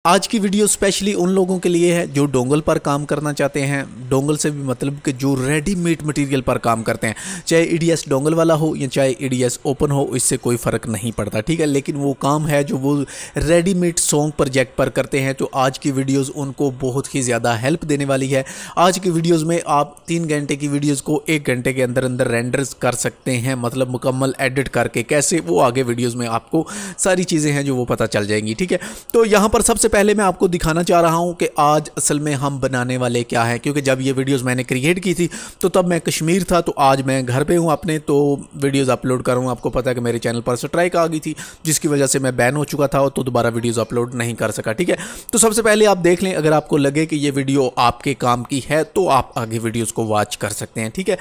आज की video specially उन लोगों के लिए है जो डोंगल पर काम करना चाहते हैं। डोंगल से भी मतलब कि जो रेडीमेड मटेरियल पर काम करते हैं, चाहे ईडीएस डोंगल वाला हो या चाहे ईडीएस ओपन हो, इससे कोई फ़र्क नहीं पड़ता, ठीक है। लेकिन वो काम है जो वो रेडीमेड सॉन्ग प्रोजेक्ट पर करते हैं, तो आज की वीडियोज़ उनको बहुत ही ज़्यादा हेल्प देने वाली है। आज की वीडियोज़ में आप 3 घंटे की वीडियोज़ को 1 घंटे के अंदर अंदर रेंडर कर सकते हैं, मतलब मुकम्मल एडिट करके। कैसे, वो आगे वीडियोज़ में आपको सारी चीज़ें हैं जो वो पता चल जाएंगी, ठीक है। तो यहाँ पर सबसे पहले मैं आपको दिखाना चाह रहा हूँ कि आज असल में हम बनाने वाले क्या हैं, क्योंकि जब ये वीडियोस मैंने क्रिएट की थी तो तब मैं कश्मीर था, तो आज मैं घर पे हूँ अपने, तो वीडियोस अपलोड कर रहा हूँ। आपको पता है कि मेरे चैनल पर स्ट्राइक आ गई थी, जिसकी वजह से मैं बैन हो चुका था, तो दोबारा वीडियोस अपलोड नहीं कर सका, ठीक है। तो सबसे पहले आप देख लें, अगर आपको लगे कि ये वीडियो आपके काम की है तो आप आगे वीडियोज़ को वॉच कर सकते हैं, ठीक है।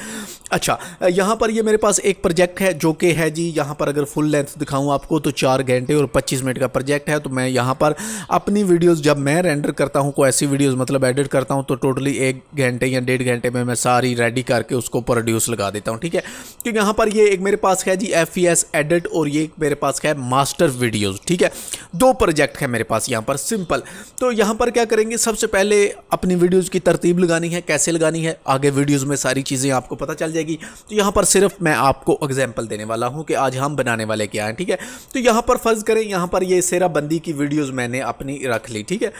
अच्छा, यहाँ पर ये मेरे पास एक प्रोजेक्ट है जो कि है जी, यहाँ पर अगर फुल लेंथ दिखाऊँ आपको तो 4 घंटे और 25 मिनट का प्रोजेक्ट है। तो मैं यहाँ पर अपनी वीडियोस जब मैं रेंडर करता हूँ, कोई ऐसी वीडियोस मतलब एडिट करता हूँ, तो टोटली 1 घंटे या 1.5 घंटे में मैं सारी रेडी करके उसको प्रोड्यूस लगा देता हूँ, ठीक है। तो यहाँ पर ये एक मेरे पास है जी FES एडिट, और ये एक मेरे पास है मास्टर वीडियोस, ठीक है। 2 प्रोजेक्ट है मेरे पास यहाँ पर, सिंपल। तो यहाँ पर क्या करेंगे, सबसे पहले अपनी वीडियोज़ की तरतीब लगानी है, कैसे लगानी है, आगे वीडियोज़ में सारी चीज़ें आपको पता चल जाएगी। तो यहाँ पर सिर्फ मैं आपको एग्जाम्पल देने वाला हूँ कि आज हम बनाने वाले क्या हैं, ठीक है। तो यहाँ पर फ़र्ज़ करें, यहाँ पर ये सेराबंदी की वीडियोज़ मैंने अपनी रख ली, ठीक है।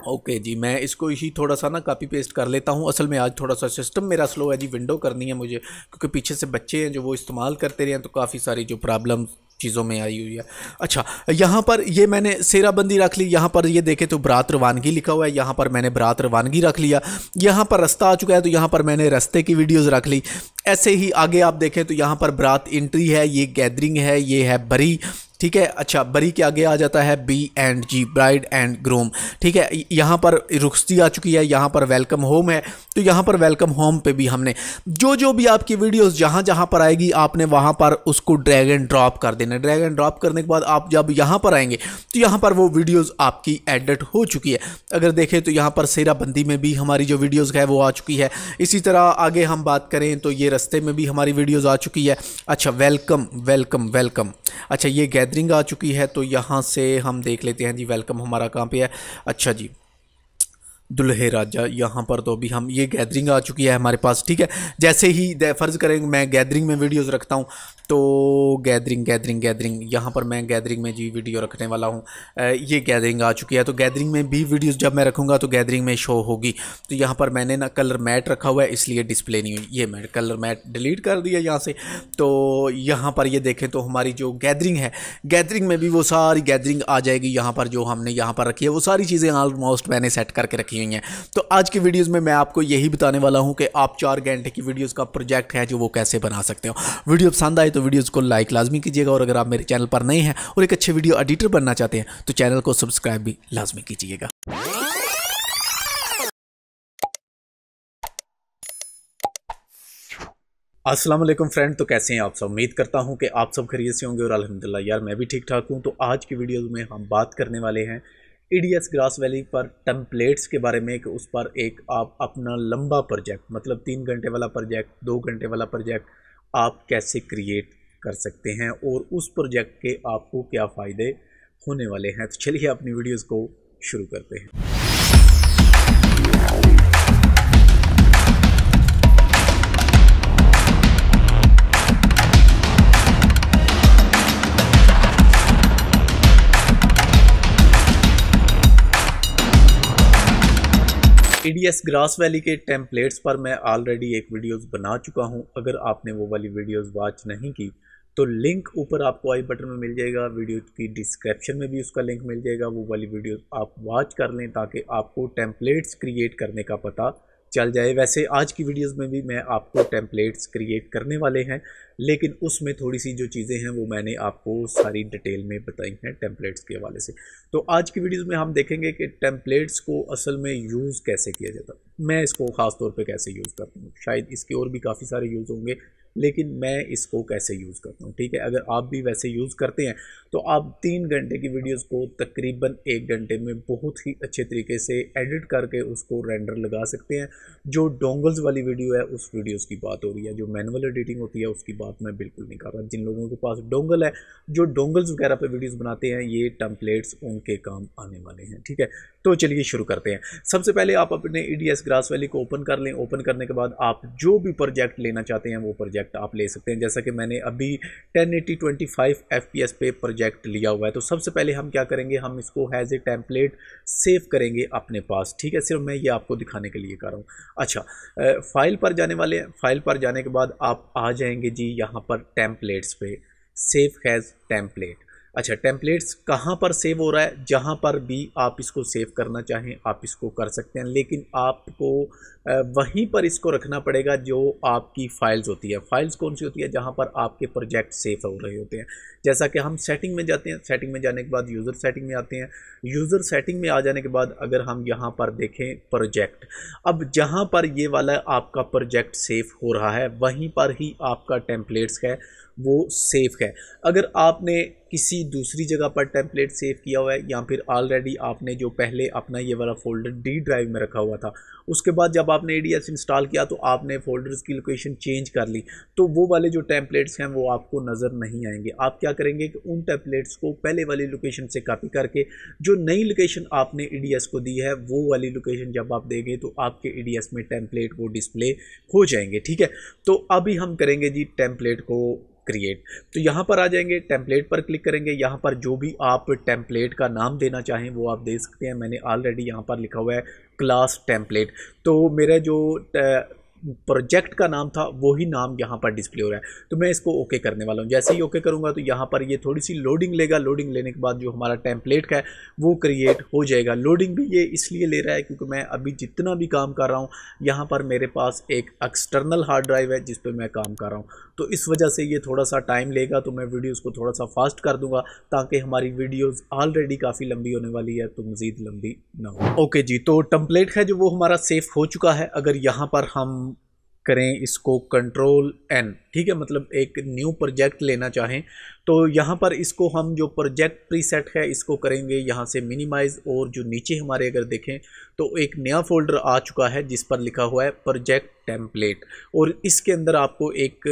ओके जी, मैं इसको ही थोड़ा सा ना कॉपी पेस्ट कर लेता हूँ। असल में आज थोड़ा सा सिस्टम मेरा स्लो है जी, विंडो करनी है मुझे, क्योंकि पीछे से बच्चे हैं जो वो इस्तेमाल करते रहे हैं, तो काफ़ी सारी जो प्रॉब्लम चीज़ों में आई हुई है। अच्छा, यहाँ पर ये मैंने सेराबंदी रख ली। यहाँ पर ये देखें तो बरात रवानगी लिखा हुआ है, यहाँ पर मैंने बरात रवानगी रख लिया। यहाँ पर रास्ता आ चुका है, तो यहाँ पर मैंने रास्ते की वीडियोज़ रख ली। ऐसे ही आगे आप देखें तो यहाँ पर बरात एंट्री है, ये गैदरिंग है, ये है बरी, ठीक है। अच्छा, बरी के आगे आ जाता है BG, ब्राइड एंड ग्रूम, ठीक है। यहाँ पर रुखसती आ चुकी है, यहाँ पर वेलकम होम है, तो यहाँ पर वेलकम होम पे भी हमने जो भी आपकी वीडियोस जहाँ जहाँ पर आएगी, आपने वहाँ पर उसको ड्रैग एंड ड्रॉप कर देना। ड्रैग एंड ड्रॉप करने के बाद आप जब यहाँ पर आएंगे तो यहाँ पर वो वीडियोज़ आपकी एडिट हो चुकी है। अगर देखें तो यहाँ पर सेराबंदी में भी हमारी जो वीडियोज़ है वो आ चुकी है। इसी तरह आगे हम बात करें तो ये रास्ते में भी हमारी वीडियोज़ आ चुकी है। अच्छा, वेलकम वेलकम वेलकम, अच्छा ये गैदरिंग आ चुकी है, तो यहाँ से हम देख लेते हैं जी वेलकम हमारा कहाँ पे है। अच्छा जी, दुल्हे राजा, यहाँ पर तो अभी हम ये गैदरिंग आ चुकी है हमारे पास, ठीक है। जैसे ही फ़र्ज़ करेंगे मैं गैदरिंग में वीडियोज़ रखता हूँ, तो गैदरिंग गैदरिंग गैदरिंग, यहाँ पर मैं गैदरिंग में जी वीडियो रखने वाला हूँ। ये गैदरिंग आ चुकी है, तो गैदरिंग में भी वीडियोज़ जब मैं रखूँगा तो गैदरिंग में शो होगी। तो यहाँ पर मैंने ना कलर मैट रखा हुआ है, इसलिए डिस्प्ले नहीं हुई। ये मैं कलर मैट डिलीट कर दिया यहाँ से। तो यहाँ पर ये देखें तो हमारी जो गैदरिंग है, गैदरिंग में भी वो सारी गैदरिंग आ जाएगी। यहाँ पर जो हमने यहाँ पर रखी है वो सारी चीज़ें ऑलमोस्ट मैंने सेट करके रखी हुई हैं। तो आज की वीडियोज़ में मैं आपको यही बताने वाला हूँ कि आप 4 घंटे की वीडियोज़ का प्रोजेक्ट है जो वो कैसे बना सकते हो। वीडियो पसंद आए तो वीडियोज़ को लाइक लाजमी कीजिएगा, और अगर आप मेरे चैनल पर नए हैं और एक अच्छे वीडियो एडिटर बनना चाहते हैं तो चैनल को सब्सक्राइब भी लाजमी कीजिएगा। अस्सलाम वालेकुम फ्रेंड, तो कैसे हैं आप सब। उम्मीद करता हूं कि आप सब खैरियत से होंगे, और अल्हम्दुलिल्लाह यार मैं भी ठीक ठाक हूं। तो आज की वीडियो में हम बात करने वाले हैं EDS ग्रास वैली पर टेम्पलेट्स के बारे में, कि उस पर एक आप अपना लंबा प्रोजेक्ट, मतलब 3 घंटे वाला प्रोजेक्ट, 2 घंटे वाला प्रोजेक्ट आप कैसे क्रिएट कर सकते हैं, और उस प्रोजेक्ट के आपको क्या फ़ायदे होने वाले हैं। तो चलिए अपनी वीडियोज़ को शुरू करते हैं। EDS ग्रास वैली के टेम्पलेट्स पर मैं ऑलरेडी एक वीडियोस बना चुका हूं। अगर आपने वो वाली वीडियोस वॉच नहीं की तो लिंक ऊपर आपको आई बटन में मिल जाएगा, वीडियो की डिस्क्रिप्शन में भी उसका लिंक मिल जाएगा। वो वाली वीडियोस आप वॉच कर लें ताकि आपको टेम्पलेट्स क्रिएट करने का पता चल जाए। वैसे आज की वीडियोस में भी मैं आपको टेम्पलेट्स क्रिएट करने वाले हैं, लेकिन उसमें थोड़ी सी जो चीज़ें हैं वो मैंने आपको सारी डिटेल में बताई हैं टेम्पलेट्स के हवाले से। तो आज की वीडियोस में हम देखेंगे कि टेम्पलेट्स को असल में यूज़ कैसे किया जाता है, मैं इसको ख़ास तौर पे कैसे यूज़ करता हूँ। शायद इसके और भी काफ़ी सारे यूज़ होंगे, लेकिन मैं इसको कैसे यूज़ करता हूँ, ठीक है। अगर आप भी वैसे यूज़ करते हैं तो आप 3 घंटे की वीडियोस को तकरीबन 1 घंटे में बहुत ही अच्छे तरीके से एडिट करके उसको रेंडर लगा सकते हैं। जो डोंगल्स वाली वीडियो है उस वीडियोस की बात हो रही है, जो मैनुअल एडिटिंग होती है उसकी बात मैं बिल्कुल नहीं कर रहा। जिन लोगों के पास डोंगल है, जो डोंगल्स वगैरह पे वीडियोस बनाते हैं, ये टेम्पलेट्स उनके काम आने वाले हैं, ठीक है। तो चलिए शुरू करते हैं। सबसे पहले आप अपने EDS ग्रास वैली को ओपन कर लें। ओपन करने के बाद आप जो भी प्रोजेक्ट लेना चाहते हैं वो प्रोजेक्ट आप ले सकते हैं। जैसा कि मैंने अभी 1080 25 FPS पे प्रोजेक्ट लिया हुआ है। तो सबसे पहले हम क्या करेंगे, हम इसको हैज़ ए टेम्पलेट सेव करेंगे अपने पास, ठीक है। सिर्फ मैं ये आपको दिखाने के लिए कर रहा हूँ। अच्छा, फाइल पर जाने वाले हैं। फाइल पर जाने के बाद आप आ जाएंगे जी यहाँ पर टेम्पलेट्स पे, सेव हैज़ टेम्पलेट। अच्छा, टेम्पलेट्स कहाँ पर सेव हो रहा है, जहाँ पर भी आप इसको सेव करना चाहें आप इसको कर सकते हैं, लेकिन आपको वहीं पर इसको रखना पड़ेगा जो आपकी फ़ाइल्स होती है। फाइल्स कौन सी होती है, जहाँ पर आपके प्रोजेक्ट सेव हो रहे होते हैं। जैसा कि हम सेटिंग में जाते हैं, सेटिंग में जाने के बाद यूज़र सेटिंग में आते हैं। यूज़र सेटिंग में आ जाने के बाद अगर हम यहाँ पर देखें प्रोजेक्ट, अब जहाँ पर ये वाला आपका प्रोजेक्ट सेव हो रहा है वहीं पर ही आपका टेम्पलेट्स है वो सेफ है। अगर आपने किसी दूसरी जगह पर टेम्पलेट सेव किया हुआ है या फिर ऑलरेडी आपने जो पहले अपना ये वाला फ़ोल्डर D ड्राइव में रखा हुआ था, उसके बाद जब आपने EDS इंस्टॉल किया तो आपने फ़ोल्डर्स की लोकेशन चेंज कर ली, तो वो वाले जो टेम्पलेट्स हैं वो आपको नज़र नहीं आएंगे। आप क्या करेंगे कि उन टेम्पलेट्स को पहले वाली लोकेशन से कॉपी करके जो नई लोकेशन आपने EDS को दी है वो वाली लोकेशन जब आप देंगे तो आपके EDS में टेम्पलेट वो डिस्प्ले हो जाएंगे, ठीक है। तो अभी हम करेंगे जी टेम्पलेट को क्रिएट। तो यहाँ पर आ जाएंगे, टेम्पलेट पर क्लिक करेंगे। यहाँ पर जो भी आप टेम्पलेट का नाम देना चाहें वो आप दे सकते हैं। मैंने ऑलरेडी यहाँ पर लिखा हुआ है क्लास टेम्पलेट, तो मेरा जो प्रोजेक्ट का नाम था वही नाम यहाँ पर डिस्प्ले हो रहा है। तो मैं इसको ओके करने वाला हूँ। जैसे ही ओके करूँगा तो यहाँ पर ये थोड़ी सी लोडिंग लेगा। लोडिंग लेने के बाद जो हमारा टेम्पलेट का है वो क्रिएट हो जाएगा। लोडिंग भी ये इसलिए ले रहा है क्योंकि मैं अभी जितना भी काम कर रहा हूँ यहाँ पर मेरे पास एक एक्सटर्नल हार्ड ड्राइव है जिस पर मैं काम कर रहा हूँ, तो इस वजह से ये थोड़ा सा टाइम लेगा। तो मैं वीडियोज़ को थोड़ा सा फास्ट कर दूँगा ताकि हमारी वीडियोज़ ऑलरेडी काफ़ी लंबी होने वाली है तो मज़ीद लंबी ना हो। ओके जी, तो टेम्पलेट है जो वो हमारा सेव हो चुका है। अगर यहाँ पर हम करें इसको Ctrl+N, ठीक है, मतलब एक न्यू प्रोजेक्ट लेना चाहें तो यहाँ पर इसको हम जो प्रोजेक्ट प्रीसेट है इसको करेंगे यहाँ से मिनिमाइज़, और जो नीचे हमारे अगर देखें तो एक नया फोल्डर आ चुका है जिस पर लिखा हुआ है प्रोजेक्ट टेम्पलेट, और इसके अंदर आपको एक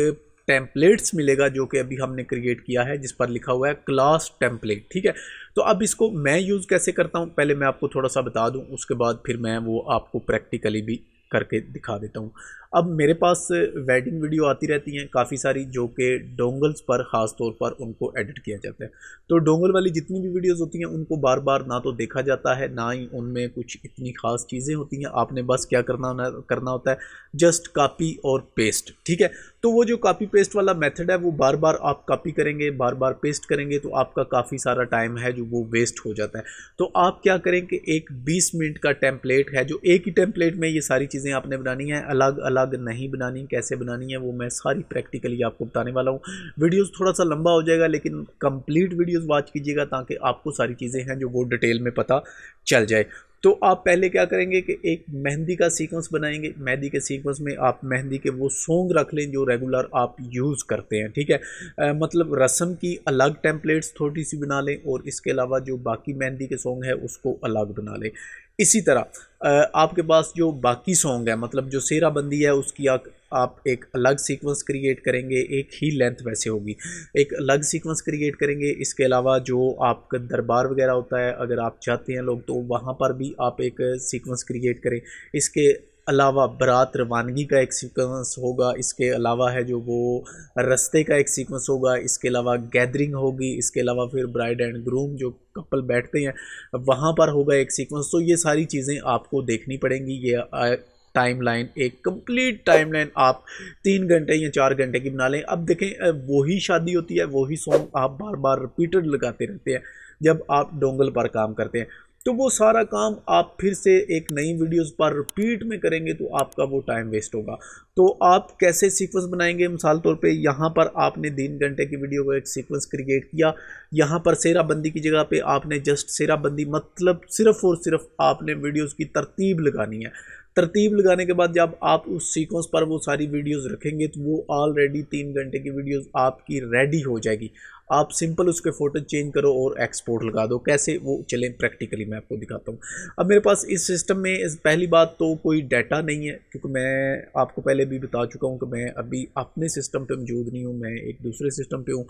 टेम्पलेट्स मिलेगा जो कि अभी हमने क्रिएट किया है जिस पर लिखा हुआ है क्लास टेम्पलेट, ठीक है। तो अब इसको मैं यूज़ कैसे करता हूँ पहले मैं आपको थोड़ा सा बता दूँ, उसके बाद फिर मैं वो आपको प्रैक्टिकली भी करके दिखा देता हूँ। अब मेरे पास वेडिंग वीडियो आती रहती हैं काफ़ी सारी जो कि डोंगल्स पर ख़ास तौर पर उनको एडिट किया जाता है। तो डोंगल वाली जितनी भी वीडियोस होती हैं उनको बार बार ना तो देखा जाता है ना ही उनमें कुछ इतनी ख़ास चीज़ें होती हैं। आपने बस क्या करना होता है, जस्ट कॉपी और पेस्ट, ठीक है। तो वो जो कॉपी पेस्ट वाला मेथड है वो बार बार आप कॉपी करेंगे बार बार पेस्ट करेंगे तो आपका काफ़ी सारा टाइम है जो वो वेस्ट हो जाता है। तो आप क्या करें कि एक 20 मिनट का टेम्पलेट है जो एक ही टेम्पलेट में ये सारी चीज़ें आपने बनानी है, अलग अलग नहीं बनानी। कैसे बनानी है वो मैं सारी प्रैक्टिकली आपको बताने वाला हूँ। वीडियोस थोड़ा सा लंबा हो जाएगा लेकिन कंप्लीट वीडियोस वॉच कीजिएगा ताकि आपको सारी चीज़ें हैं जो वो डिटेल में पता चल जाए। तो आप पहले क्या करेंगे कि एक मेहंदी का सीक्वेंस बनाएंगे। मेहंदी के सीक्वेंस में आप मेहंदी के वो सॉन्ग रख लें जो रेगुलर आप यूज़ करते हैं, ठीक है। मतलब रस्म की अलग टेम्पलेट्स थोड़ी सी बना लें और इसके अलावा जो बाकी मेहंदी के सॉन्ग है उसको अलग बना लें। इसी तरह आपके पास जो बाकी सॉन्ग है मतलब जो सेहराबंदी है उसकी आप एक अलग सीक्वेंस क्रिएट करेंगे, एक ही लेंथ वैसे होगी, एक अलग सीक्वेंस क्रिएट करेंगे। इसके अलावा जो आपका दरबार वगैरह होता है अगर आप चाहते हैं लोग तो वहाँ पर भी आप एक सीक्वेंस क्रिएट करें। इसके अलावा बारात रवानगी का एक सीक्वेंस होगा, इसके अलावा है जो वो रास्ते का एक सीक्वेंस होगा, इसके अलावा गैदरिंग होगी, इसके अलावा फिर ब्राइड एंड ग्रूम जो कपल बैठते हैं वहाँ पर होगा एक सीक्वेंस। तो ये सारी चीज़ें आपको देखनी पड़ेंगी। ये टाइमलाइन एक कंप्लीट टाइमलाइन आप 3 घंटे या 4 घंटे की बना लें। अब देखें वही शादी होती है वही सॉन्ग आप बार बार रिपीटेड लगाते रहते हैं जब आप डोंगल पर काम करते हैं, तो वो सारा काम आप फिर से एक नई वीडियोस पर रिपीट में करेंगे तो आपका वो टाइम वेस्ट होगा। तो आप कैसे सीक्वेंस बनाएंगे, मिसाल तौर पे यहाँ पर आपने 3 घंटे की वीडियो को एक सीक्वेंस क्रिएट किया, यहाँ पर सेहराबंदी की जगह पे आपने जस्ट सेहराबंदी मतलब सिर्फ और सिर्फ आपने वीडियोस की तरतीब लगानी है। तरतीब लगाने के बाद जब आप उस सीक्वेंस पर वो सारी वीडियोस रखेंगे तो वो ऑलरेडी 3 घंटे की वीडियोस आपकी रेडी हो जाएगी। आप सिंपल उसके फ़ोटो चेंज करो और एक्सपोर्ट लगा दो। कैसे वो चलें प्रैक्टिकली मैं आपको दिखाता हूँ। अब मेरे पास इस सिस्टम में पहली बात तो कोई डाटा नहीं है, क्योंकि मैं आपको पहले भी बता चुका हूँ कि मैं अभी अपने सिस्टम पे मौजूद नहीं हूँ, मैं एक दूसरे सिस्टम पे हूँ,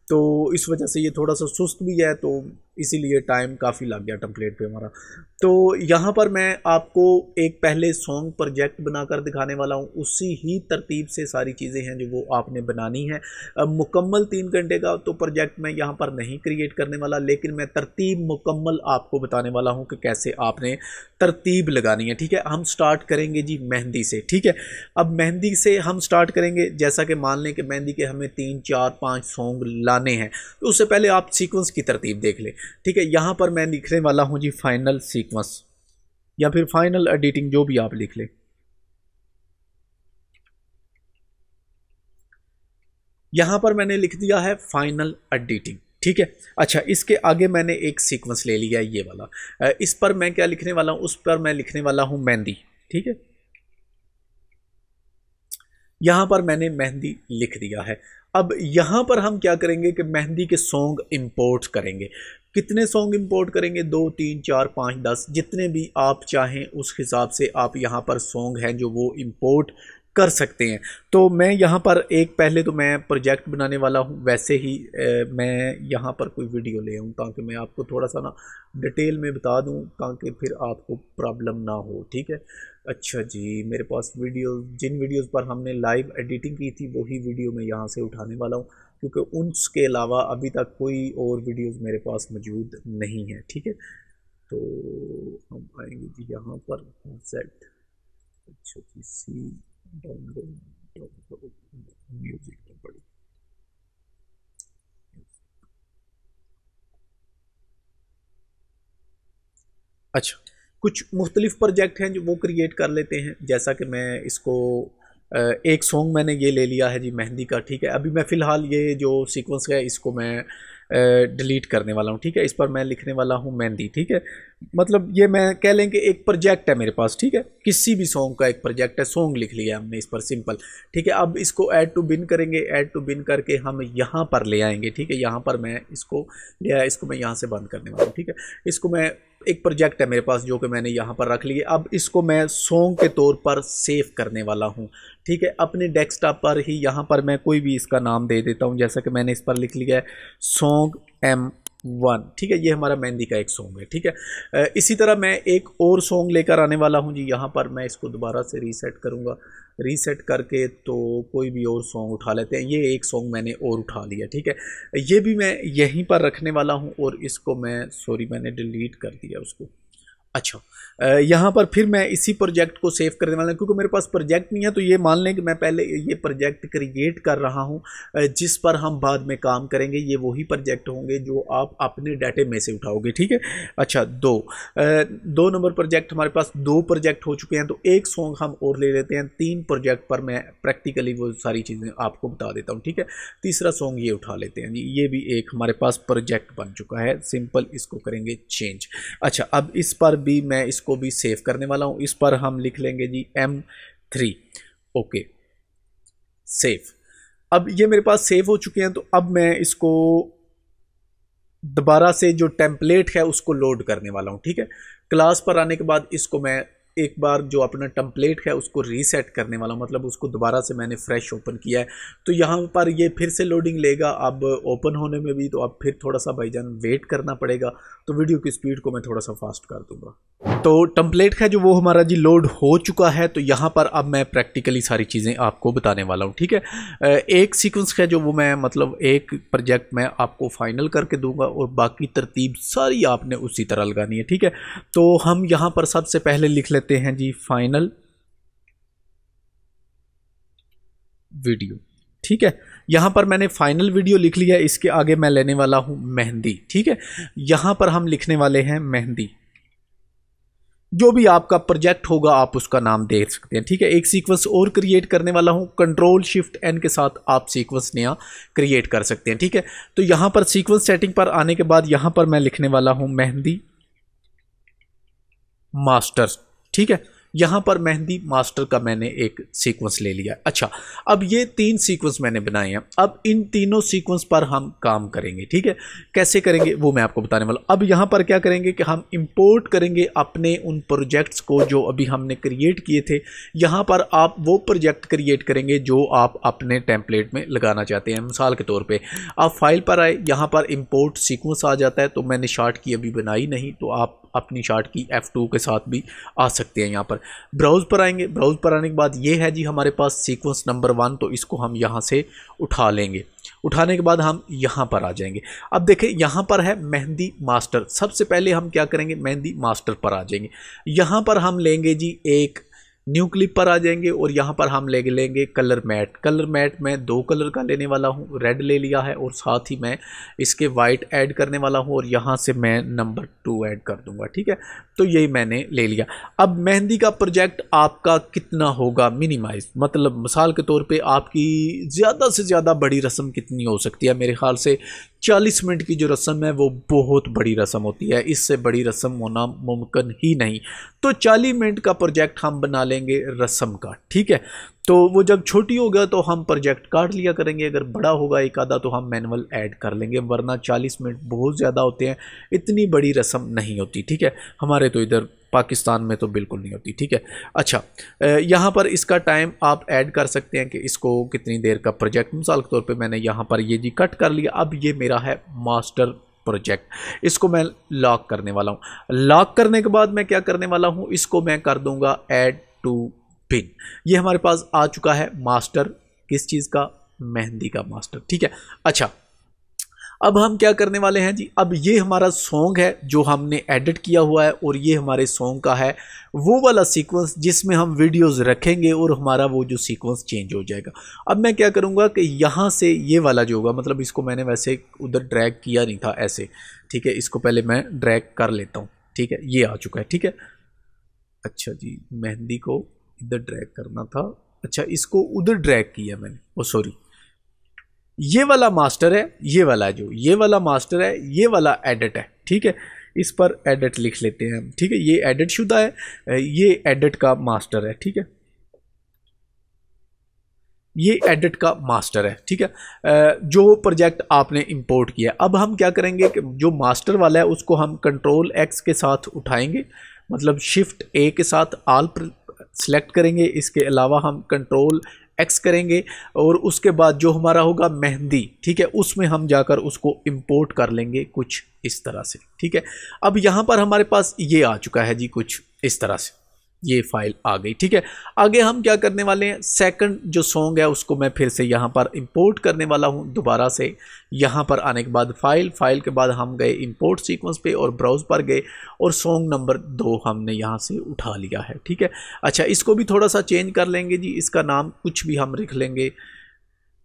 तो इस वजह से ये थोड़ा सा सुस्त भी है, तो इसीलिए टाइम काफ़ी लग गया टेम्पलेट पे हमारा। तो यहाँ पर मैं आपको एक पहले सॉन्ग प्रोजेक्ट बनाकर दिखाने वाला हूँ, उसी ही तरतीब से सारी चीज़ें हैं जो वो आपने बनानी है। मुकम्मल 3 घंटे का तो प्रोजेक्ट मैं यहाँ पर नहीं क्रिएट करने वाला, लेकिन मैं तरतीब मुकम्मल आपको बताने वाला हूँ कि कैसे आपने तरतीब लगानी है। ठीक है, हम स्टार्ट करेंगे जी मेहंदी से। ठीक है, अब मेहंदी से हम स्टार्ट करेंगे। जैसा कि मान लें कि मेहंदी के हमें 3, 4, 5 सॉन्ग लाने हैं, तो उससे पहले आप सीक्वेंस की तरतीब देख लें। ठीक है, यहाँ पर मैं लिखने वाला हूँ जी फाइनल सीक्वेंस, या फिर फाइनल एडिटिंग, जो भी आप लिख लें। यहां पर मैंने लिख दिया है फाइनल एडिटिंग। ठीक है, अच्छा, इसके आगे मैंने एक सीक्वेंस ले लिया ये वाला। इस पर मैं क्या लिखने वाला हूं, उस पर मैं लिखने वाला हूं मेहंदी। ठीक है, यहां पर मैंने मेहंदी लिख दिया है। अब यहां पर हम क्या करेंगे कि मेहंदी के सॉन्ग इंपोर्ट करेंगे। कितने सॉन्ग इंपोर्ट करेंगे? 2, 3, 4, 5, 10, जितने भी आप चाहें उस हिसाब से आप यहां पर सॉन्ग हैं जो वो इंपोर्ट कर सकते हैं। तो मैं यहाँ पर एक पहले तो मैं प्रोजेक्ट बनाने वाला हूँ, वैसे ही मैं यहाँ पर कोई वीडियो ले आऊँ ताकि मैं आपको थोड़ा सा ना डिटेल में बता दूँ, ताकि फिर आपको प्रॉब्लम ना हो। ठीक है, अच्छा जी, मेरे पास जिन वीडियोज़ पर हमने लाइव एडिटिंग की थी वही वीडियो मैं यहाँ से उठाने वाला हूँ, क्योंकि उनके अलावा अभी तक कोई और वीडियोज़ मेरे पास मौजूद नहीं है। ठीक है, तो हम आएंगे जी यहाँ पर सेट, अच्छा जी, सी डाउनलोड म्यूजिक में पड़ी। अच्छा, कुछ मुख्तलिफ प्रोजेक्ट हैं जो वो क्रिएट कर लेते हैं। जैसा कि मैं इसको एक सॉन्ग मैंने ये ले लिया है जी मेहंदी का। ठीक है, अभी मैं फ़िलहाल ये जो सीक्वेंस है इसको मैं डिलीट करने वाला हूँ। ठीक है, इस पर मैं लिखने वाला हूँ मेहंदी। ठीक है, मतलब ये मैं कह लें कि एक प्रोजेक्ट है मेरे पास। ठीक है, किसी भी सॉन्ग का एक प्रोजेक्ट है, सॉन्ग लिख लिया हमने इस पर सिंपल। ठीक है, अब इसको ऐड टू बिन करेंगे, ऐड टू बिन करके हम यहाँ पर ले आएंगे। ठीक है, यहाँ पर मैं इसको ले आया, इसको मैं यहाँ से बंद करने वाला हूँ। ठीक है, इसको मैं एक प्रोजेक्ट है मेरे पास जो कि मैंने यहाँ पर रख लिया। अब इसको मैं सॉन्ग के तौर पर सेव करने वाला हूँ। ठीक है, अपने डेस्कटॉप पर ही यहाँ पर मैं कोई भी इसका नाम दे देता हूँ, जैसा कि मैंने इस पर लिख लिया है सॉन्ग M1। ठीक है, ये हमारा मेहंदी का एक सॉन्ग है। ठीक है, इसी तरह मैं एक और सॉन्ग लेकर आने वाला हूँ जी। यहाँ पर मैं इसको दोबारा से रीसेट करूँगा, रीसेट करके तो कोई भी और सॉन्ग उठा लेते हैं। ये एक सॉन्ग मैंने और उठा लिया। ठीक है, ये भी मैं यहीं पर रखने वाला हूँ, और इसको मैंने डिलीट कर दिया उसको। अच्छा, यहाँ पर फिर मैं इसी प्रोजेक्ट को सेव करने वाला हूँ, क्योंकि मेरे पास प्रोजेक्ट नहीं है। तो ये मान लें कि मैं पहले ये प्रोजेक्ट क्रिएट कर रहा हूँ, जिस पर हम बाद में काम करेंगे। ये वही प्रोजेक्ट होंगे जो आप अपने डाटे में से उठाओगे। ठीक है, अच्छा, 2 नंबर प्रोजेक्ट हमारे पास 2 प्रोजेक्ट हो चुके हैं, तो एक सॉन्ग हम और ले लेते हैं। 3 प्रोजेक्ट पर मैं प्रैक्टिकली वो सारी चीज़ें आपको बता देता हूँ। ठीक है, तीसरा सॉन्ग ये उठा लेते हैं जी, ये भी एक हमारे पास प्रोजेक्ट बन चुका है। सिंपल इसको करेंगे चेंज। अच्छा, अब इस पर भी मैं इसको भी सेव करने वाला हूं। इस पर हम लिख लेंगे जी M3। Okay, save. अब ये मेरे पास सेव हो चुके हैं, तो अब मैं इसको दोबारा से जो टेम्पलेट है उसको लोड करने वाला हूं। ठीक है, क्लास पर आने के बाद इसको मैं एक बार जो अपना टेम्पलेट है उसको रीसेट करने वाला हूँ, मतलब उसको दोबारा से मैंने फ्रेश ओपन किया है। तो यहाँ पर ये फिर से लोडिंग लेगा। अब ओपन होने में भी तो अब फिर थोड़ा सा भाईजान वेट करना पड़ेगा, तो वीडियो की स्पीड को मैं थोड़ा सा फास्ट कर दूंगा। तो टेम्पलेट है जो वो हमारा जी लोड हो चुका है। तो यहाँ पर अब मैं प्रैक्टिकली सारी चीज़ें आपको बताने वाला हूँ। ठीक है, एक सीक्वेंस है जो वो मैं मतलब एक प्रोजेक्ट मैं आपको फाइनल करके दूंगा, और बाकी तरतीब सारी आपने उसी तरह लगानी है। ठीक है, तो हम यहाँ पर सबसे पहले लिख लेते हैं जी फाइनल वीडियो। ठीक है, यहां पर मैंने फाइनल वीडियो लिख लिया है। इसके आगे मैं लेने वाला हूं मेहंदी। ठीक है, यहां पर हम लिखने वाले हैं मेहंदी। जो भी आपका प्रोजेक्ट होगा आप उसका नाम दे सकते हैं। ठीक है, एक सीक्वेंस और क्रिएट करने वाला हूं, Ctrl+Shift+N के साथ आप सीक्वेंस नया क्रिएट कर सकते हैं। ठीक है, तो यहां पर सीक्वेंस सेटिंग पर आने के बाद यहां पर मैं लिखने वाला हूं मेहंदी मास्टर। ठीक है, यहाँ पर मेहंदी मास्टर का मैंने एक सीक्वेंस ले लिया। अच्छा, अब ये 3 सीक्वेंस मैंने बनाए हैं। अब इन तीनों सीक्वेंस पर हम काम करेंगे, ठीक है। कैसे करेंगे वो मैं आपको बताने वाला हूँ। अब यहाँ पर क्या करेंगे कि हम इंपोर्ट करेंगे अपने उन प्रोजेक्ट्स को जो अभी हमने क्रिएट किए थे। यहाँ पर आप वो प्रोजेक्ट क्रिएट करेंगे जो आप अपने टेम्पलेट में लगाना चाहते हैं। मिसाल के तौर पे आप फाइल पर आए, यहाँ पर इंपोर्ट सीक्वेंस आ जाता है, तो मैंने शार्ट की अभी बनाई नहीं, तो आप अपनी शार्ट की F2 के साथ भी आ सकते हैं। यहाँ पर ब्राउज पर आएंगे, ब्राउज पर आने के बाद ये है जी हमारे पास सीक्वेंस नंबर 1, तो इसको हम यहाँ से उठा लेंगे। उठाने के बाद हम यहाँ पर आ जाएंगे। अब देखें यहाँ पर है मेहंदी मास्टर। सबसे पहले हम क्या करेंगे, मेहंदी मास्टर पर आ जाएंगे। यहाँ पर हम लेंगे जी एक न्यू क्लिप पर आ जाएंगे और यहाँ पर हम ले लेंगे कलर मैट। कलर मैट मैं 2 कलर का लेने वाला हूँ, रेड ले लिया है और साथ ही मैं इसके वाइट ऐड करने वाला हूँ और यहाँ से मैं नंबर 2 ऐड कर दूंगा, ठीक है। तो यही मैंने ले लिया। अब मेहंदी का प्रोजेक्ट आपका कितना होगा मिनिमाइज, मतलब मिसाल के तौर पे आपकी ज़्यादा से ज़्यादा बड़ी रस्म कितनी हो सकती है। मेरे ख्याल से 40 मिनट की जो रस्म है वो बहुत बड़ी रस्म होती है, इससे बड़ी रस्म होना मुमकिन ही नहीं। तो 40 मिनट का प्रोजेक्ट हम बना लेंगे रस्म का, ठीक है। तो वो जब छोटी होगा तो हम प्रोजेक्ट काट लिया करेंगे, अगर बड़ा होगा एक आधा तो हम मैनुअल ऐड कर लेंगे, वरना 40 मिनट बहुत ज़्यादा होते हैं, इतनी बड़ी रस्म नहीं होती, ठीक है। हमारे तो इधर पाकिस्तान में तो बिल्कुल नहीं होती, ठीक है। अच्छा, यहाँ पर इसका टाइम आप ऐड कर सकते हैं कि इसको कितनी देर का प्रोजेक्ट, मिसाल के तौर पे मैंने यहाँ पर ये जी कट कर लिया। अब ये मेरा है मास्टर प्रोजेक्ट, इसको मैं लॉक करने वाला हूँ। लॉक करने के बाद मैं क्या करने वाला हूँ, इसको मैं कर दूंगा ऐड टू बिन। ये हमारे पास आ चुका है मास्टर, किस चीज़ का, मेहंदी का मास्टर, ठीक है। अच्छा, अब हम क्या करने वाले हैं जी, अब ये हमारा सॉन्ग है जो हमने एडिट किया हुआ है और ये हमारे सॉन्ग का है वो वाला सीक्वेंस जिसमें हम वीडियोस रखेंगे और हमारा वो जो सीक्वेंस चेंज हो जाएगा। अब मैं क्या करूँगा कि यहाँ से ये वाला जो होगा, मतलब इसको मैंने वैसे उधर ड्रैग किया नहीं था ऐसे, ठीक है। इसको पहले मैं ड्रैग कर लेता हूँ, ठीक है। ये आ चुका है, ठीक है। अच्छा जी, मेहंदी को इधर ड्रैग करना था, अच्छा इसको उधर ड्रैग किया मैंने, ओ सॉरी। ये वाला मास्टर है, ये वाला जो ये वाला मास्टर है, ये वाला एडिट है, ठीक है। इस पर एडिट लिख लेते हैं हम, ठीक है। ये एडिट शुदा है, ये एडिट का मास्टर है, ठीक है। ये एडिट का मास्टर है, ठीक है, जो प्रोजेक्ट आपने इंपोर्ट किया। अब हम क्या करेंगे कि जो मास्टर वाला है उसको हम कंट्रोल X के साथ उठाएंगे, मतलब शिफ्ट A के साथ ऑल सेलेक्ट करेंगे। इसके अलावा हम कंट्रोल X करेंगे और उसके बाद जो हमारा होगा मेहंदी, ठीक है, उसमें हम जाकर उसको इंपोर्ट कर लेंगे कुछ इस तरह से, ठीक है। अब यहाँ पर हमारे पास ये आ चुका है जी कुछ इस तरह से, ये फाइल आ गई, ठीक है। आगे हम क्या करने वाले हैं, सेकंड जो सॉन्ग है उसको मैं फिर से यहाँ पर इंपोर्ट करने वाला हूँ दोबारा से। यहाँ पर आने के बाद फाइल के बाद हम गए इंपोर्ट सीक्वेंस पे और ब्राउज पर गए और सॉन्ग नंबर 2 हमने यहाँ से उठा लिया है, ठीक है। अच्छा, इसको भी थोड़ा सा चेंज कर लेंगे जी, इसका नाम कुछ भी हम लिख लेंगे,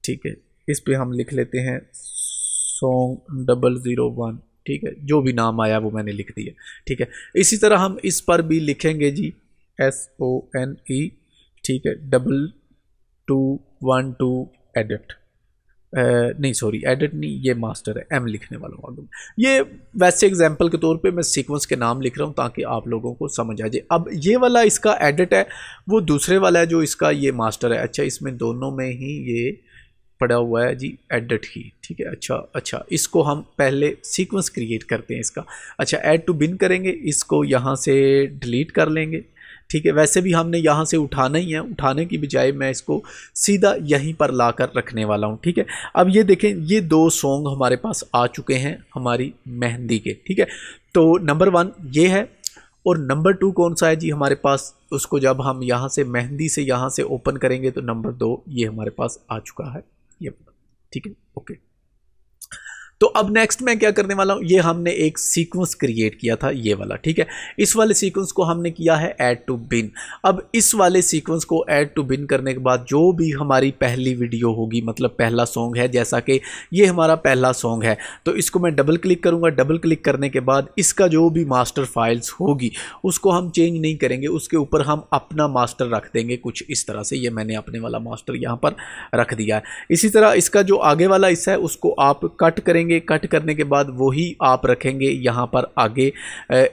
ठीक है। इस पर हम लिख लेते हैं सॉन्ग 001, ठीक है। जो भी नाम आया वो मैंने लिख दिया, ठीक है। इसी तरह हम इस पर भी लिखेंगे जी SONE, ठीक है, 2212 एडिट, नहीं सॉरी एडिट नहीं, ये मास्टर है, M लिखने वाला हूँ। ये वैसे एग्जांपल के तौर पे मैं सीक्वेंस के नाम लिख रहा हूँ ताकि आप लोगों को समझ आ जाए। अब ये वाला इसका एडिट है, वो दूसरे वाला है जो इसका ये मास्टर है। अच्छा, इसमें दोनों में ही ये पड़ा हुआ है जी एडिट ही, ठीक है। अच्छा, इसको हम पहले सीक्वेंस क्रिएट करते हैं इसका। अच्छा, ऐड टू बिन करेंगे, इसको यहाँ से डिलीट कर लेंगे, ठीक है। वैसे भी हमने यहाँ से उठाना ही है, उठाने की बजाय मैं इसको सीधा यहीं पर लाकर रखने वाला हूँ, ठीक है। अब ये देखें, ये 2 सॉन्ग हमारे पास आ चुके हैं हमारी मेहंदी के, ठीक है। तो नंबर 1 ये है और नंबर 2 कौन सा है जी हमारे पास, उसको जब हम यहाँ से मेहंदी से यहाँ से ओपन करेंगे तो नंबर 2 ये हमारे पास आ चुका है, ये, ठीक है, ओके। तो अब नेक्स्ट मैं क्या करने वाला हूँ, ये हमने एक सीक्वेंस क्रिएट किया था ये वाला, ठीक है। इस वाले सीक्वेंस को हमने किया है ऐड टू बिन। अब इस वाले सीक्वेंस को ऐड टू बिन करने के बाद जो भी हमारी पहली वीडियो होगी, मतलब पहला सॉन्ग है, जैसा कि ये हमारा पहला सॉन्ग है, तो इसको मैं डबल क्लिक करूँगा। डबल क्लिक करने के बाद इसका जो भी मास्टर फाइल्स होगी उसको हम चेंज नहीं करेंगे, उसके ऊपर हम अपना मास्टर रख देंगे कुछ इस तरह से। ये मैंने अपने वाला मास्टर यहाँ पर रख दिया है। इसी तरह इसका जो आगे वाला हिस्सा है उसको आप कट करेंगे करेंगे, कट करने के बाद वही आप रखेंगे यहाँ पर आगे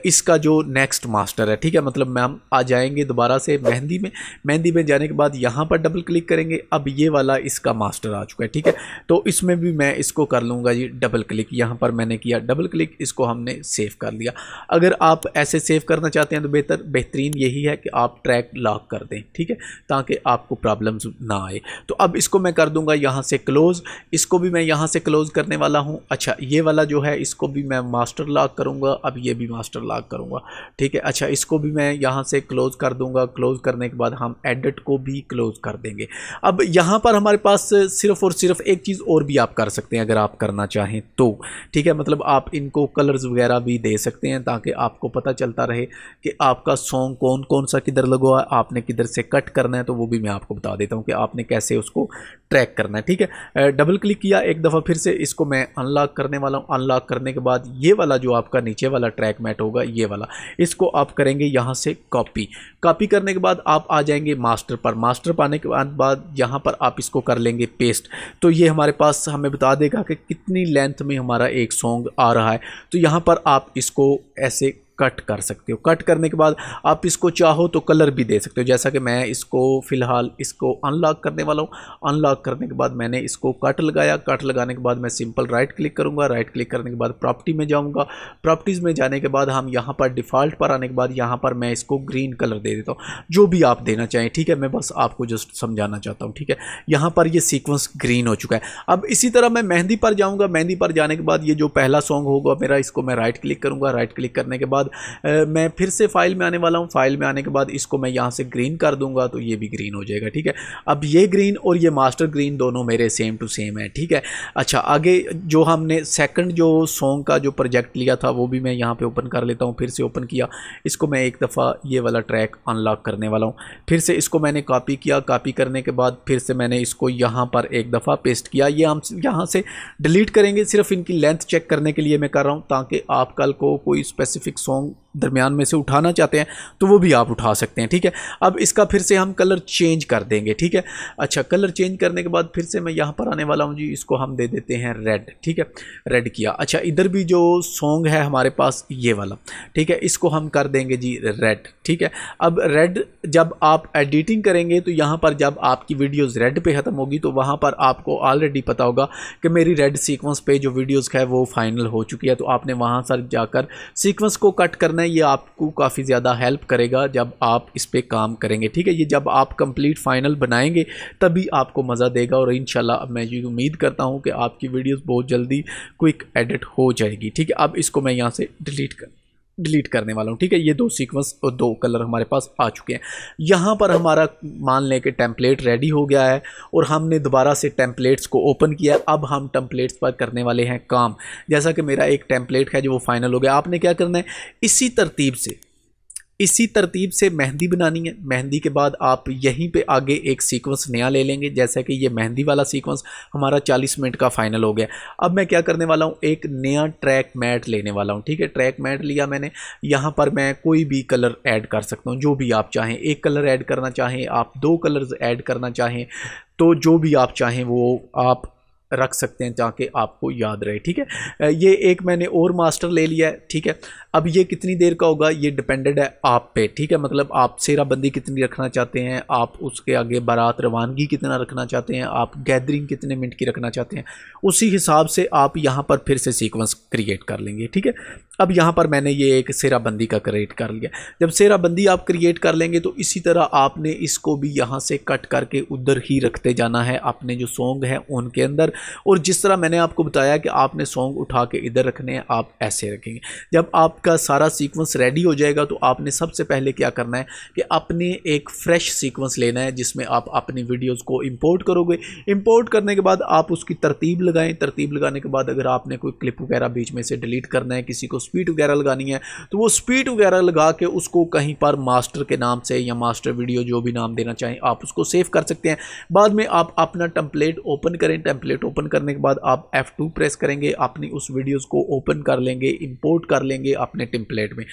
इसका जो नेक्स्ट मास्टर है, ठीक है। मतलब हम आ जाएंगे दोबारा से मेहंदी में, मेहंदी में जाने के बाद यहाँ पर डबल क्लिक करेंगे। अब ये वाला इसका मास्टर आ चुका है, ठीक है। तो इसमें भी मैं इसको कर लूँगा जी डबल क्लिक, यहाँ पर मैंने किया डबल क्लिक, इसको हमने सेव कर लिया। अगर आप ऐसे सेव करना चाहते हैं तो बेहतरीन यही है कि आप ट्रैक लॉक कर दें, ठीक है, ताकि आपको प्रॉब्लम्स ना आए। तो अब इसको मैं कर दूंगा यहाँ से क्लोज़, इसको भी मैं यहाँ से क्लोज़ करने वाला हूँ। अच्छा, ये वाला जो है इसको भी मैं मास्टर लॉक करूँगा, अब ये भी मास्टर लॉक करूँगा, ठीक है। अच्छा, इसको भी मैं यहाँ से क्लोज़ कर दूँगा। क्लोज़ करने के बाद हम एडिट को भी क्लोज़ कर देंगे। अब यहाँ पर हमारे पास सिर्फ और सिर्फ एक चीज़ और भी आप कर सकते हैं अगर आप करना चाहें तो, ठीक है। मतलब आप इनको कलर्स वगैरह भी दे सकते हैं ताकि आपको पता चलता रहे कि आपका सॉन्ग कौन कौन सा किधर लगा है, आपने किधर से कट करना है। तो वो भी मैं आपको बता देता हूँ कि आपने कैसे उसको ट्रैक करना है, ठीक है। डबल क्लिक किया एक दफ़ा, फिर से इसको मैं अनलॉक करने वाला हूँ। अनलॉक करने के बाद ये वाला जो आपका नीचे वाला ट्रैक मैट होगा, ये वाला, इसको आप करेंगे यहाँ से कॉपी। कॉपी करने के बाद आप आ जाएंगे मास्टर पर। मास्टर पाने के बाद यहाँ पर आप इसको कर लेंगे पेस्ट। तो ये हमारे पास हमें बता देगा कि कितनी लेंथ में हमारा एक सॉन्ग आ रहा है। तो यहाँ पर आप इसको ऐसे कट कर सकते हो। कट करने के बाद आप इसको चाहो तो कलर भी दे सकते हो, जैसा कि मैं इसको फ़िलहाल इसको अनलॉक करने वाला हूँ। अनलॉक करने के बाद मैंने इसको कट लगाया। कट लगाने के बाद मैं सिंपल राइट क्लिक करूँगा। राइट क्लिक करने के बाद प्रॉपर्टी में जाऊँगा। प्रॉपर्टीज़ में जाने के बाद हम यहाँ पर डिफ़ॉल्ट पर आने के बाद यहाँ पर मैं इसको ग्रीन कलर दे देता हूँ, जो भी आप देना चाहें, ठीक है। मैं बस आपको जस्ट समझाना चाहता हूँ, ठीक है। यहाँ पर ये सीक्वेंस ग्रीन हो चुका है। अब इसी तरह मैं मेहंदी पर जाऊँगा। मेहंदी पर जाने के बाद ये जो पहला सॉन्ग होगा मेरा, इसको मैं राइट क्लिक करूँगा। राइट क्लिक करने के बाद मैं फिर से फाइल में आने वाला हूँ। फाइल में आने के बाद इसको मैं यहाँ से ग्रीन कर दूंगा, तो ये भी ग्रीन हो जाएगा, ठीक है। अब ये ग्रीन और ये मास्टर ग्रीन दोनों मेरे सेम टू सेम है, ठीक है। अच्छा, आगे जो हमने सेकंड जो सॉन्ग का जो प्रोजेक्ट लिया था वो भी मैं यहाँ पे ओपन कर लेता हूँ। फिर से ओपन किया, इसको मैं एक दफ़ा ये वाला ट्रैक अनलॉक करने वाला हूँ। फिर से इसको मैंने कॉपी किया। कॉपी करने के बाद फिर से मैंने इसको यहाँ पर एक दफ़ा पेस्ट किया। ये हम यहाँ से डिलीट करेंगे, सिर्फ इनकी लेंथ चेक करने के लिए मैं कर रहा हूँ, ताकि आप कल को कोई स्पेसिफिक सॉन्ग दरमियान में से उठाना चाहते हैं तो वो भी आप उठा सकते हैं, ठीक है। अब इसका फिर से हम कलर चेंज कर देंगे, ठीक है। अच्छा, कलर चेंज करने के बाद फिर से मैं यहाँ पर आने वाला हूँ जी। इसको हम दे देते हैं रेड, ठीक है। रेड किया। अच्छा, इधर भी जो सॉन्ग है हमारे पास ये वाला, ठीक है, इसको हम कर देंगे जी रेड, ठीक है। अब रेड जब आप एडिटिंग करेंगे तो यहाँ पर जब आपकी वीडियोज़ रेड पे ख़त्म होगी तो वहाँ पर आपको ऑलरेडी पता होगा कि मेरी रेड सीक्वेंस पे जो वीडियोज़ है वो फाइनल हो चुकी है। तो आपने वहाँ से जाकर सीक्वेंस को कट करना, ये आपको काफ़ी ज़्यादा हेल्प करेगा जब आप इस पे काम करेंगे, ठीक है। ये जब आप कंप्लीट फाइनल बनाएंगे तभी आपको मज़ा देगा। और इंशाल्लाह मैं ये उम्मीद करता हूँ कि आपकी वीडियोस बहुत जल्दी क्विक एडिट हो जाएगी, ठीक है। अब इसको मैं यहाँ से डिलीट करने वाला हूँ, ठीक है। ये दो सीक्वेंस और दो कलर हमारे पास आ चुके हैं। यहाँ पर हमारा मान लें कि टेम्पलेट रेडी हो गया है और हमने दोबारा से टेम्पलेट्स को ओपन किया। अब हम टेम्पलेट्स पर करने वाले हैं काम। जैसा कि मेरा एक टेम्पलेट है जो वो फाइनल हो गया। आपने क्या करना है, इसी तरतीब से मेहंदी बनानी है। मेहंदी के बाद आप यहीं पे आगे एक सीक्वेंस नया ले लेंगे। जैसा कि ये मेहंदी वाला सीक्वेंस हमारा 40 मिनट का फाइनल हो गया। अब मैं क्या करने वाला हूँ, एक नया ट्रैक मैट लेने वाला हूँ, ठीक है। ट्रैक मैट लिया मैंने। यहाँ पर मैं कोई भी कलर ऐड कर सकता हूँ, जो भी आप चाहें। एक कलर ऐड करना चाहें आप, दो कलर्स ऐड करना चाहें तो जो भी आप चाहें वो आप रख सकते हैं ताकि आपको याद रहे, ठीक है। ये एक मैंने और मास्टर ले लिया है, ठीक है। अब ये कितनी देर का होगा ये डिपेंडेड है आप पे, ठीक है। मतलब आप सेराबंदी कितनी रखना चाहते हैं, आप उसके आगे बारात रवानगी कितना रखना चाहते हैं, आप गैदरिंग कितने मिनट की रखना चाहते हैं, उसी हिसाब से आप यहाँ पर फिर से सीक्वेंस क्रिएट कर लेंगे, ठीक है। अब यहाँ पर मैंने ये एक सेराबंदी का क्रिएट कर लिया। जब सेराबंदी आप क्रिएट कर लेंगे तो इसी तरह आपने इसको भी यहाँ से कट करके उधर ही रखते जाना है अपने जो सॉन्ग हैं उनके अंदर। और जिस तरह मैंने आपको बताया कि आपने सॉन्ग उठा के इधर रखने हैं, आप ऐसे रखेंगे। जब आपका सारा सीक्वेंस रेडी हो जाएगा तो आपने सबसे पहले क्या करना है कि अपने एक फ्रेश सीक्वेंस लेना है जिसमें आप अपनी वीडियोज़ को इंपोर्ट करोगे। इंपोर्ट करने के बाद आप उसकी तरतीब लगाएं। तरतीब लगाने के बाद अगर आपने कोई क्लिप वगैरह बीच में से डिलीट करना है, किसी को स्पीड वगैरह लगानी है, तो वो स्पीड वगैरह लगा के उसको कहीं पर मास्टर के नाम से या मास्टर वीडियो जो भी नाम देना चाहें आप उसको सेव कर सकते हैं। बाद में आप अपना टेम्पलेट ओपन करें। टेम्पलेट ओपन करने के बाद आप F2 प्रेस करेंगे, अपनी उस वीडियोज़ को ओपन कर लेंगे, इंपोर्ट कर लेंगे अपने टेम्पलेट में।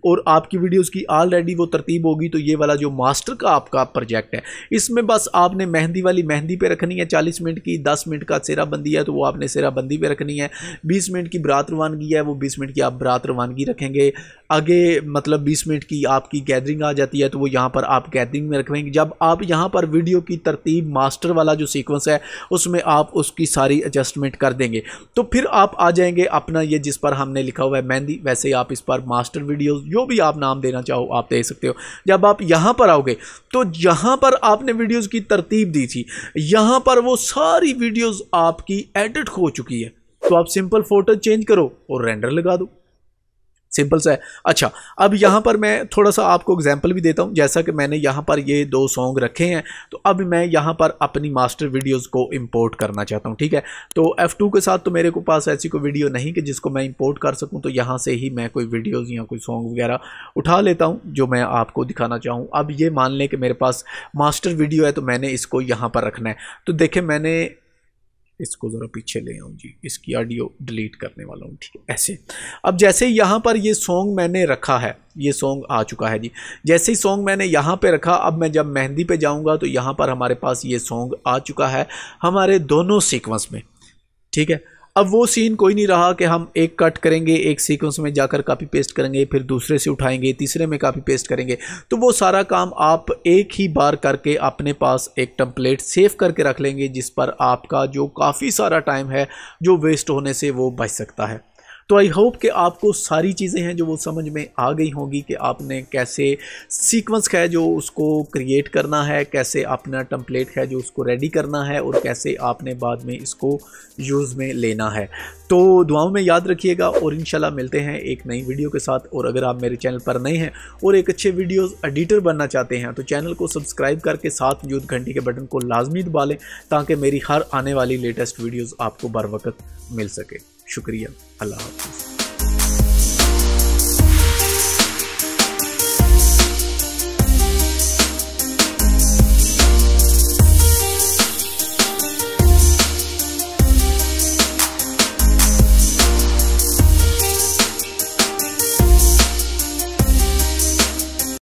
और आपकी वीडियोस की ऑलरेडी वो तरतीब होगी, तो ये वाला जो मास्टर का आपका प्रोजेक्ट है, इसमें बस आपने मेहंदी वाली मेहंदी पे रखनी है 40 मिनट की, 10 मिनट का सेराबंदी है तो वो आपने सेराबंदी पे रखनी है, 20 मिनट की बरात रवानगी है वो 20 मिनट की आप बरात रवानगी रखेंगे। आगे मतलब 20 मिनट की आपकी गैदरिंग आ जाती है तो वो यहाँ पर आप गैदरिंग में रखेंगे। जब आप यहाँ पर वीडियो की तरतीब मास्टर वाला जो सीक्वेंस है उसमें आप उसकी सारी एडजस्टमेंट कर देंगे, तो फिर आप आ जाएंगे अपना ये जिस पर हमने लिखा हुआ है मेहंदी, वैसे आप इस पर मास्टर वीडियोस जो भी आप नाम देना चाहो आप दे सकते हो। जब आप यहाँ पर आओगे तो यहाँ पर आपने वीडियोस की तरतीब दी थी, यहाँ पर वो सारी वीडियोस आपकी एडिट हो चुकी है, तो आप सिंपल फोटो चेंज करो और रेंडर लगा दो, सिंपल सा है। अच्छा, अब यहाँ पर मैं थोड़ा सा आपको एग्जांपल भी देता हूँ। जैसा कि मैंने यहाँ पर ये 2 सॉन्ग रखे हैं, तो अब मैं यहाँ पर अपनी मास्टर वीडियोस को इंपोर्ट करना चाहता हूँ, ठीक है। तो F2 के साथ तो मेरे को पास ऐसी कोई वीडियो नहीं कि जिसको मैं इंपोर्ट कर सकूँ, तो यहाँ से ही मैं कोई वीडियोज़ या कोई सॉन्ग वगैरह उठा लेता हूँ जो मैं आपको दिखाना चाहूँ। अब ये मान लें कि मेरे पास मास्टर वीडियो है, तो मैंने इसको यहाँ पर रखना है। तो देखें, मैंने इसको ज़रा पीछे ले आऊँ जी, इसकी ऑडियो डिलीट करने वाला हूँ, ठीक है, ऐसे। अब जैसे ही यहाँ पर ये सॉन्ग मैंने रखा है, ये सॉन्ग आ चुका है जी। जैसे ही सॉन्ग मैंने यहाँ पे रखा, अब मैं जब मेहंदी पे जाऊँगा तो यहाँ पर हमारे पास ये सॉन्ग आ चुका है हमारे दोनों सीक्वेंस में, ठीक है। अब वो सीन कोई नहीं रहा कि हम एक कट करेंगे, एक सीक्वेंस में जाकर कॉपी पेस्ट करेंगे, फिर दूसरे से उठाएंगे, तीसरे में कॉपी पेस्ट करेंगे। तो वो सारा काम आप एक ही बार करके अपने पास एक टेम्पलेट सेव करके रख लेंगे, जिस पर आपका जो काफ़ी सारा टाइम है जो वेस्ट होने से वो बच सकता है। तो आई होप कि आपको सारी चीज़ें हैं जो वो समझ में आ गई होंगी कि आपने कैसे सीक्वेंस है जो उसको क्रिएट करना है, कैसे अपना टेम्पलेट है जो उसको रेडी करना है, और कैसे आपने बाद में इसको यूज़ में लेना है। तो दुआओं में याद रखिएगा और इंशाल्लाह मिलते हैं एक नई वीडियो के साथ। और अगर आप मेरे चैनल पर नए हैं और एक अच्छे वीडियोज़ एडिटर बनना चाहते हैं तो चैनल को सब्सक्राइब करके साथ मौजूद घंटी के बटन को लाजमी दबा लें, ताकि मेरी हर आने वाली लेटेस्ट वीडियोज़ आपको बर वक्त मिल सके। शुक्रिया, अल्लाह हाफ़िज़।